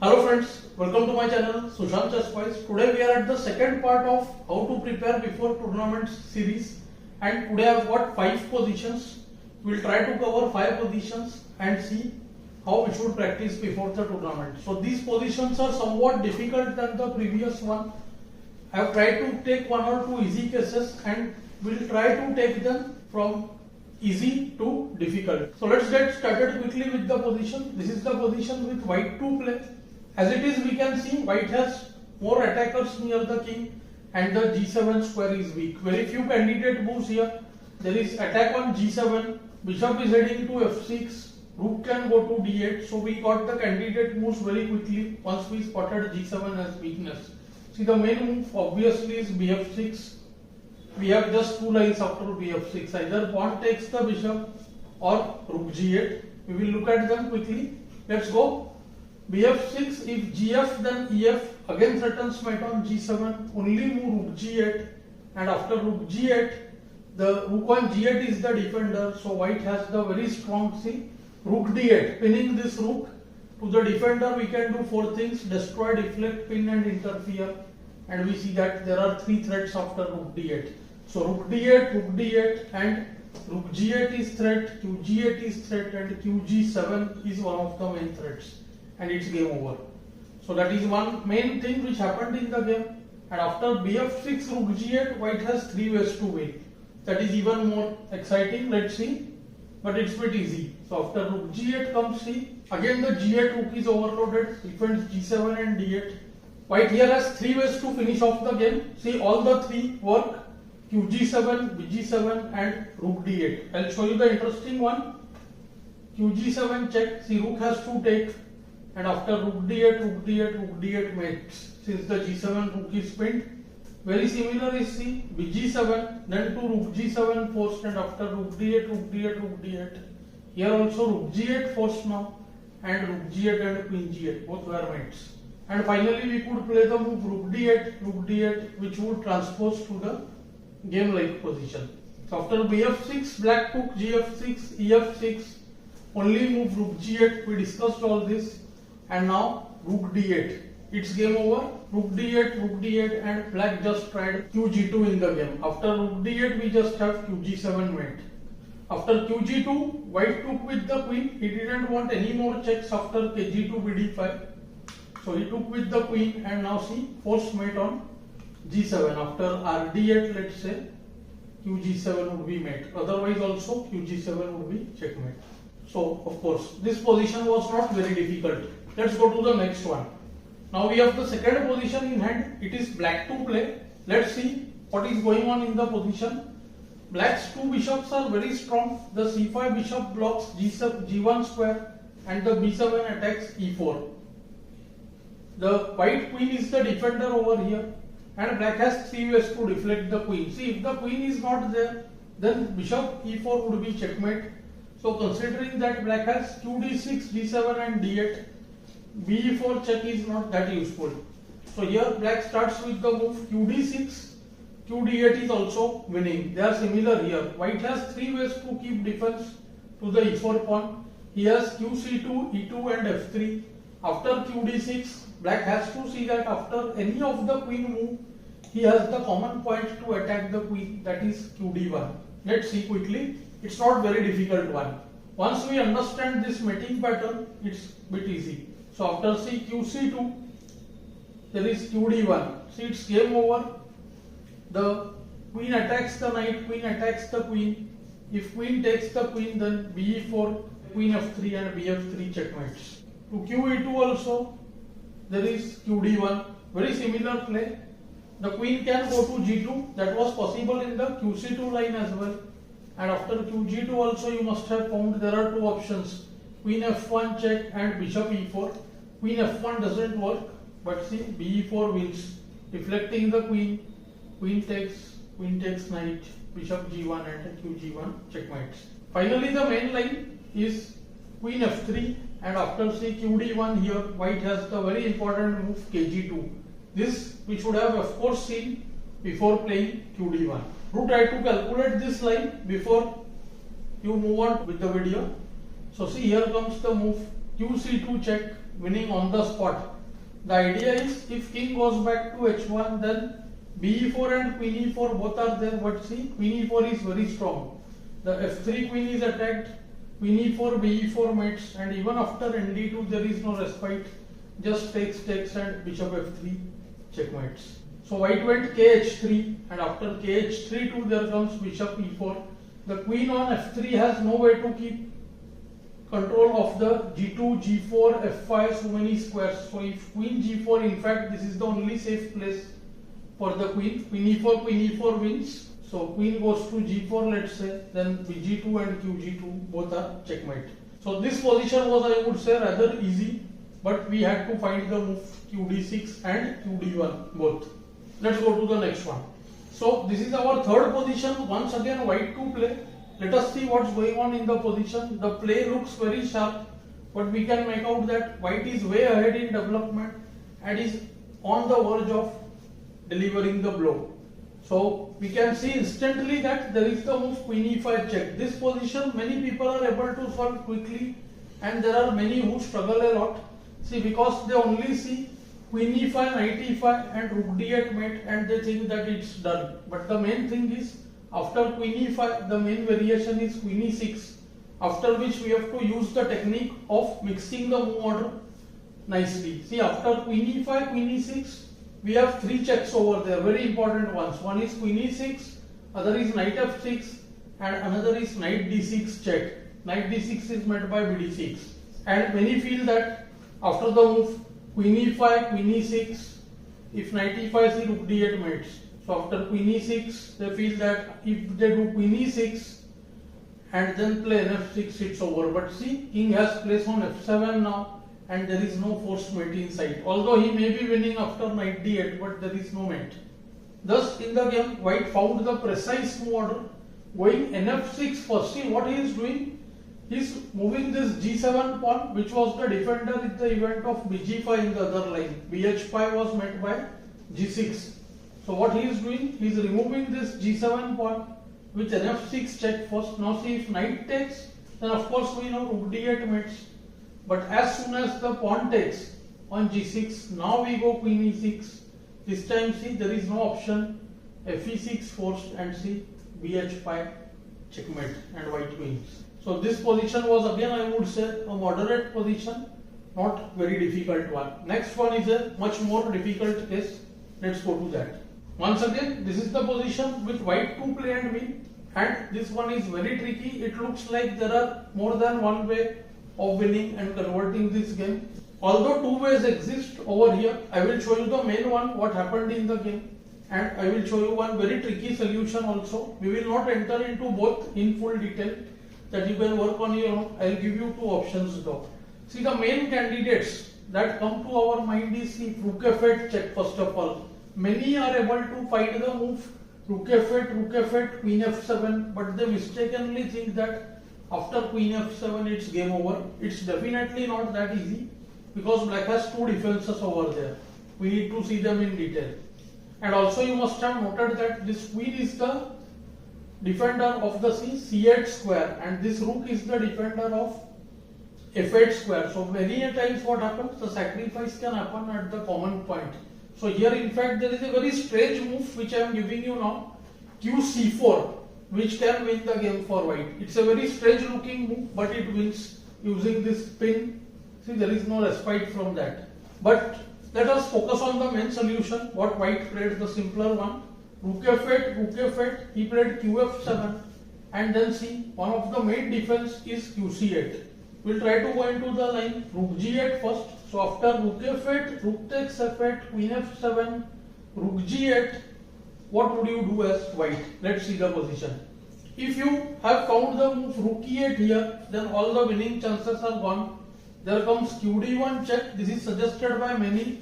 Hello friends, welcome to my channel Sushant. Today we are at the second part of how to prepare before tournament series, and today I have got 5 positions. We will try to cover 5 positions and see how we should practice before the tournament. So these positions are somewhat difficult than the previous one. I have tried to take 1 or 2 easy cases and we will try to take them from easy to difficult. So let's get started quickly with the position. This is the position with white to play. As it is, we can see white has more attackers near the king and the g7 square is weak. Very few candidate moves here. There is attack on g7, bishop is heading to f6, rook can go to d8. So we got the candidate moves very quickly once we spotted g7 as weakness. See, the main move obviously is bf6. We have just 2 lines after bf6. Either pawn takes the bishop or rook g8. We will look at them quickly. Let's go. bf6, if gf then ef, again threatens mate on g7, only move rook g8, and after rook g8, the rook on g8 is the defender, so white has the very strong, see, rook d8, pinning this rook to the defender. We can do 4 things: destroy, deflect, pin and interfere, and we see that there are 3 threats after rook d8. So rook d8 and rook g8 is threat, qg8 is threat, and qg7 is one of the main threats. And it's game over. So that is one main thing which happened in the game. And after bf6, rook g8, white has 3 ways to win. That is even more exciting. Let's see. But it's a bit easy. So after rook g8 comes c. Again the g8 rook is overloaded. Defends g7 and d8. White here has 3 ways to finish off the game. See, all the 3 work. qg7, bg7 and rook d8. I'll show you the interesting one. qg7 check. See, rook has to take. And after rook d8 mates. Since the g7 rook is pinned. Very similar is C, bg7, then to rook g7 forced, and after rook d8. Here also rook g8 forced now, and rook g8 and queen g8, both were mates. And finally we could play the move rook d8, which would transpose to the game-like position. So after bf6, black took gf6, ef6, only move rook g8, we discussed all this. And now rook d8, it's game over. Rook d8 and black just tried qg2 in the game. After rook d8 we just have qg7 mate. After qg2, white took with the queen. He didn't want any more checks after kg2 bd5. So he took with the queen, and now see, forced mate on g7. After rd8, let's say, qg7 would be mate. Otherwise also qg7 would be checkmate. So of course this position was not very difficult. Let's go to the next one. Now we have the second position in hand. It is black to play. Let's see what is going on in the position. Black's 2 bishops are very strong. The c5 bishop blocks g1 square and the b7 attacks e4. The white queen is the defender over here, and black has 3 ways to deflect the queen. See, if the queen is not there, then bishop e4 would be checkmate. So considering that black has qd6, d7 and d8, b4 check is not that useful. So here black starts with the move qd6, qd8 is also winning. They are similar here. White has 3 ways to keep defense to the e4 pawn. He has qc2, e2 and f3. After qd6, black has to see that after any of the queen move, he has the common point to attack the queen, that is qd1. Let's see quickly. It's not very difficult one. Once we understand this mating pattern, it's bit easy. So after see qc2, there is qd1. See, it's game over. The queen attacks the knight, queen attacks the queen. If queen takes the queen, then be4, queen f3 and bf3 checkmates. To qe2 also, there is qd1. Very similar play. The queen can go to g2. That was possible in the qc2 line as well. And after qg2 also you must have found there are 2 options. Queen f1 check and bishop e4. Queen f1 doesn't work, but see, be4 wins. Deflecting the queen, queen takes knight, bishop g1 and qg1 checkmates. Finally the main line is queen f3, and after see qd1 here, white has the very important move kg2. This we should have of course seen before playing qd1. Do try to calculate this line before you move on with the video. So see, here comes the move qc2 check, winning on the spot. The idea is if king goes back to h1, then b4 and queen e4 both are there, but see queen e4 is very strong. The f3 queen is attacked, queen e4, b4 mates, and even after nd2 there is no respite, just takes and bishop f3 checkmates. So white went kh3, and after kh3 too there comes bishop e4. The queen on f3 has no way to keep control of the g2, g4, f5, so many squares. So if queen g4, in fact this is the only safe place for the queen. Queen e4 wins. So queen goes to g4, let's say, then bg2 and qg2 both are checkmate. So this position was, I would say, rather easy, but we had to find the move qd6 and qd1 both. Let's go to the next one. So this is our third position. Once again white to play. Let us see what's going on in the position. The play looks very sharp, but we can make out that white is way ahead in development and is on the verge of delivering the blow. So we can see instantly that there is the move queen e5 check. This position many people are able to solve quickly, and there are many who struggle a lot. See, because they only see queen e5, knight e5 and rook d8 mate, and they think that it's done. But the main thing is, after queen e5, the main variation is queen e6, after which we have to use the technique of mixing the move order nicely. See, after queen e5, queen e6, we have three checks over there, very important ones. One is queen e6, other is knight f6, and another is knight d6 check. Knight d6 is met by bd6. And many feel that after the move queen e5, queen e6, if knight e5, see rook d8 mates. So after queen e6, they feel that if they do queen e6 and then play nf6, it's over. But see, king has place on f7 now, and there is no forced mate in sight. Although he may be winning after knight d8, but there is no mate. Thus, in the game, white found the precise move order, going nf6 first. See what he is doing? He is moving this g7 pawn, which was the defender in the event of bg5 in the other line. bh5 was met by g6. So what he is doing? He is removing this g7 pawn with nf6 check first. Now see, if knight takes, then of course we know rook d8 mates. But as soon as the pawn takes on g6, now we go queen e6. This time see, there is no option, fe6 forced, and see bh5 checkmate, and white wins. So this position was, again I would say, a moderate position, not very difficult one. Next one is a much more difficult case. Let's go to that. Once again, this is the position with white to play and win, and this one is very tricky. It looks like there are more than one way of winning and converting this game. Although two ways exist over here, I will show you the main one, what happened in the game, and I will show you one very tricky solution also. We will not enter into both in full detail, that you can work on your own. I will give you two options though. See, the main candidates that come to our mind is see, rook f8 check first of all. Many are able to find the move rook f8, queen f7, but they mistakenly think that after queen f7 it's game over. It's definitely not that easy, because black has two defenses over there. We need to see them in detail. And also you must have noted that this queen is the defender of the c8 square, and this rook is the defender of f8 square. So many a times what happens, the sacrifice can happen at the common point. So here in fact there is a very strange move which I am giving you now, qc4, which can win the game for white. It's a very strange looking move, but it wins using this pin. See, there is no respite from that. But let us focus on the main solution, what white played, the simpler one. Rook f8, he played qf7, and then see, one of the main defense is qc8. We'll try to go into the line rook g8 first. So after rook f8, rook takes f8, queen f7, rook g8, what would you do as white? Let's see the position. If you have found the move rook e8 here, then all the winning chances are gone. There comes qd1 check. This is suggested by many.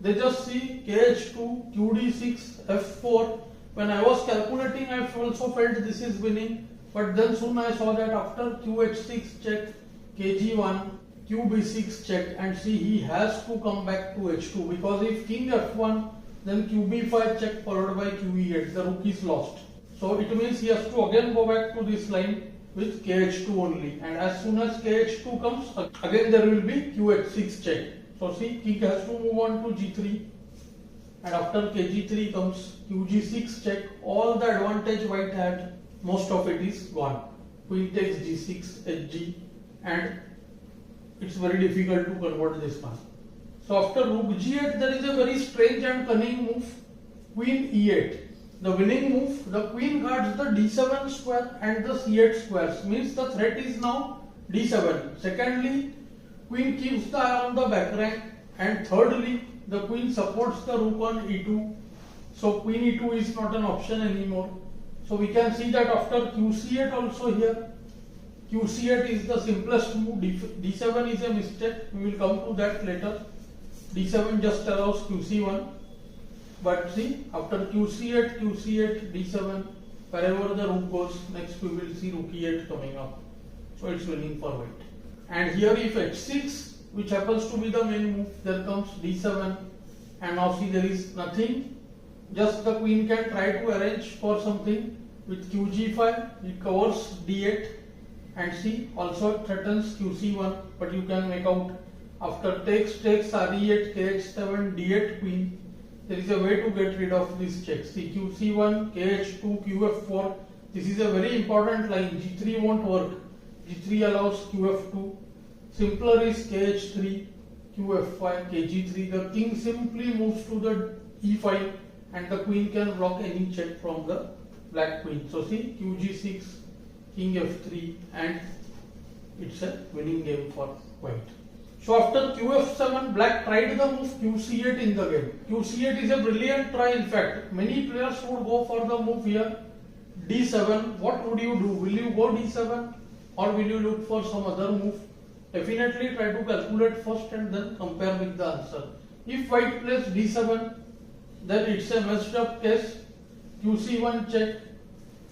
They just see kh2, qd6, f4. When I was calculating, I also felt this is winning. But then soon I saw that after qh6 check, kg1, qb6 check, and see, he has to come back to h2, because if king f1, then qb5 check followed by qe8, the rook is lost. So it means he has to again go back to this line with kh2 only, and as soon as kh2 comes, again there will be qh6 check. So see, king has to move on to g3, and after kg3 comes qg6 check. All the advantage white had, most of it is gone. Queen takes g6, hg, and it's very difficult to convert this one. So after rook g8, there is a very strange and cunning move, queen e8. The winning move, the queen guards the d7 square and the c8 squares, means the threat is now d7. Secondly, queen keeps the eye on the back rank, and thirdly, the queen supports the rook on e2. So queen e2 is not an option anymore. So we can see that after qc8 also here, qc8 is the simplest move, d7 is a mistake, we will come to that later. d7 just allows qc1. But see, after qc8, d7, wherever the rook goes, next we will see rook e8 coming up. So it's winning for white. And here if h6, which happens to be the main move, there comes d7, and now see there is nothing. Just the queen can try to arrange for something with qg5, it covers d8, and see also it threatens qc1, but you can make out after takes re8, kh7, d8 queen. There is a way to get rid of this check. See qc1, kh2, qf4. This is a very important line. g3 won't work. g3 allows qf2. Simpler is kh3, qf5, kg3. The king simply moves to the e5, and the queen can block any check from the black queen. So see qg6, king f3, and it's a winning game for white. So after qf7, black tried the move qc8 in the game. qc8 is a brilliant try. In fact, many players would go for the move here d7. What would you do? Will you go d7, or will you look for some other move? Definitely try to calculate first and then compare with the answer. If white plays d7, then it's a messed up case. qc1 check,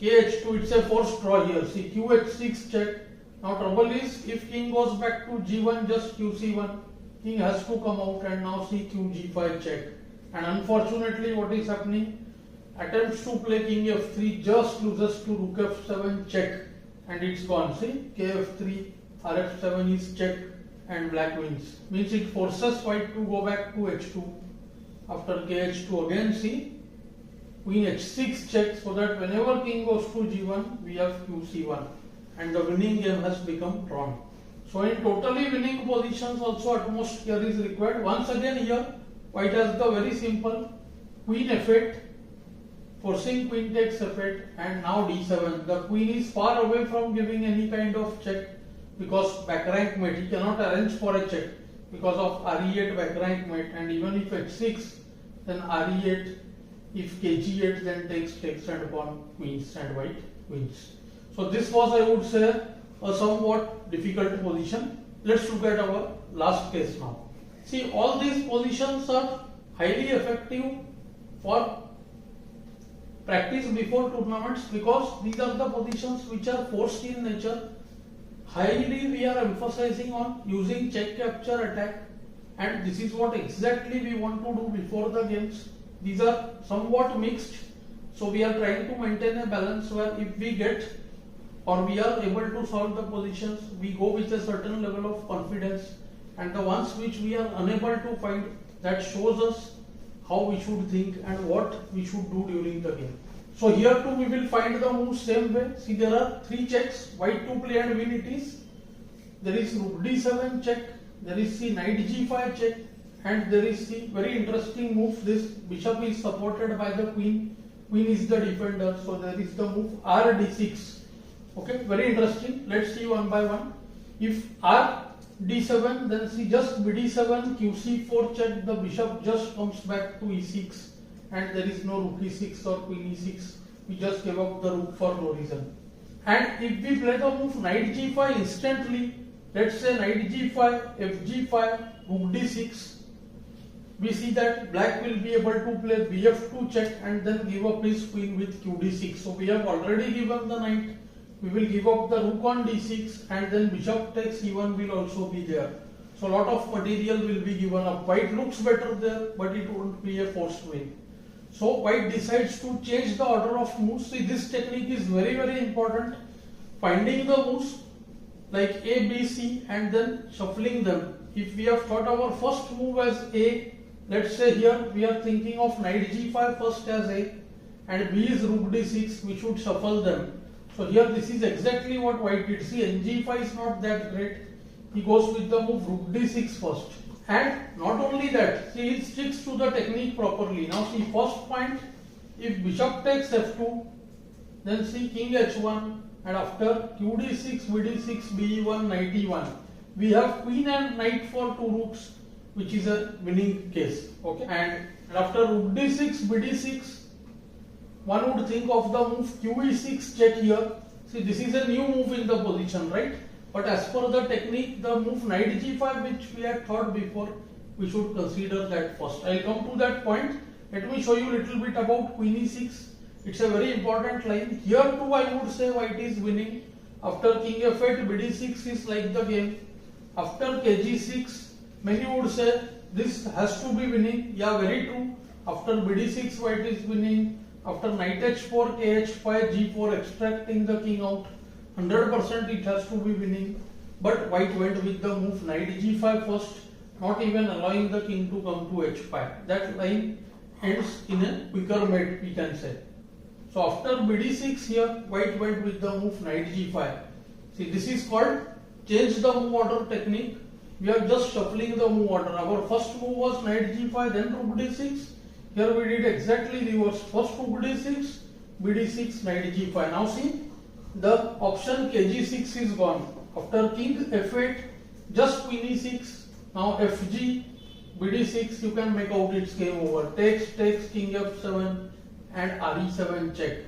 kh2, it's a forced draw here. See qh6 check. Now trouble is, if king goes back to g1, just qc1, king has to come out, and now see qg5 check. And unfortunately what is happening? Attempts to play king f3 just loses to rook f7 check, and it's gone. See kf3, rf7 is check, and black wins. Means it forces white to go back to h2. After kh2 again, see queen h6 check, so that whenever king goes to g1, we have qc1. And the winning game has become drawn. So in totally winning positions also utmost care is required. Once again here, white has the very simple queen f8, forcing queen takes f8, and now d7. The queen is far away from giving any kind of check, because back rank mate, he cannot arrange for a check because of re8 back rank mate, and even if h6, then re8, if kg8, then takes and pawn queens, and white wins. So this was, I would say, a somewhat difficult position. Let's look at our last case now. See, all these positions are highly effective for practice before tournaments, because these are the positions which are forced in nature. Highly we are emphasizing on using check capture attack, and this is what exactly we want to do before the games. These are somewhat mixed, so we are trying to maintain a balance where if we get or we are able to solve the positions, we go with a certain level of confidence, and the ones which we are unable to find, that shows us how we should think and what we should do during the game. So here too we will find the moves same way. See, there are three checks, white to play and win it is. There is rook d7 check, there is see knight g5 check, and there is see very interesting move. This bishop is supported by the queen. Queen is the defender, so there is the move r d6. Okay, very interesting. Let's see one by one. If r d7, then see just bd7, qc4 check, the bishop just comes back to e6, and there is no rook e6 or queen e6. We just gave up the rook for no reason. And if we play the move knight g5 instantly, let's say knight g5, fg5, rook d6, we see that black will be able to play bf2 check and then give up his queen with qd6. So we have already given the knight. We will give up the rook on d6, and then bishop takes e1 will also be there. So a lot of material will be given up. White looks better there, but it won't be a forced win. So white decides to change the order of moves. See, this technique is very important. Finding the moves like A, B, C, and then shuffling them. if we have thought our first move as A, let's say here we are thinking of knight g5 first as A and B is rook d6, we should shuffle them. So here this is exactly what white did. See, ng5 is not that great. He goes with the move rook d6 first. And not only that, see, he sticks to the technique properly. Now see, first point, if bishop takes f2, then see king h1, and after q d6, vd6, be1, knight e1, we have queen and knight for two rooks, which is a winning case. Okay, and after rook d6, bd6, one would think of the move qe6 check here. See, this is a new move in the position, right? But as per the technique, the move knight g5, which we had thought before, we should consider that first. I will come to that point. Let me show you a little bit about queen e6. It's a very important line. Here too I would say white is winning. After king f8, bd6 is like the game. After kg6, many would say this has to be winning. Yeah, very true. After bd6, white is winning. After knight h4, kh5, g4, extracting the king out. 100% it has to be winning. But white went with the move knight g5 first, not even allowing the king to come to h5. That line ends in a quicker mate, we can say. So after bd6 here, white went with the move knight g5. See, this is called change the move order technique. We are just shuffling the move order. Our first move was knight g5, then rook d6. Here we did exactly reverse. First rook d6, bd6, knight g5. Now see, the option kg6 is gone. After king f8, just queen e6. Now fg, bd6, you can make out it's game over. Takes, king f7 and re7 check.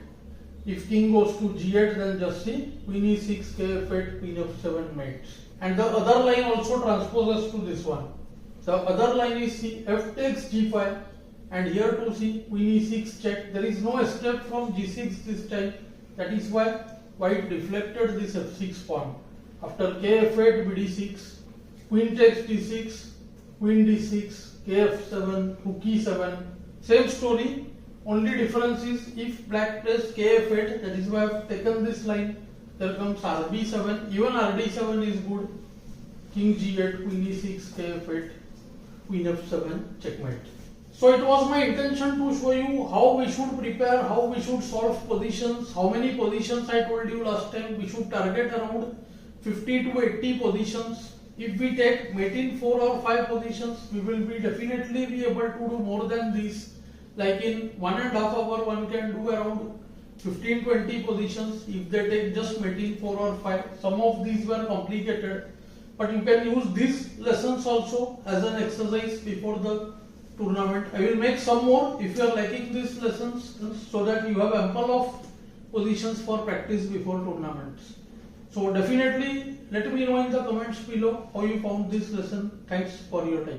If king goes to g8, then just see queen e6, kf8, queen f7 mates. And the other line also transposes to this one. The other line is see f takes g5, and here to see queen e6 check. There is no escape from g6 this time. That is why white deflected this f6 pawn. After kf8, bd6, queen takes d6, queen d6, kf7, rook e7. Same story. Only difference is if black plays kf8, that is why I have taken this line. There comes rb7, even rd7 is good. King g8, queen e6, kf8, queen f7, checkmate. So it was my intention to show you how we should prepare, how we should solve positions, how many positions I told you last time. We should target around 50 to 80 positions. If we take mate in 4 or 5 positions, we will definitely be able to do more than these. Like in 1.5 hours, one can do around 15-20 positions if they take just mate in 4 or 5. Some of these were complicated, but you can use these lessons also as an exercise before the tournament. I will make some more if you are liking these lessons, so that you have ample of positions for practice before tournaments. So definitely let me know in the comments below how you found this lesson. Thanks for your time.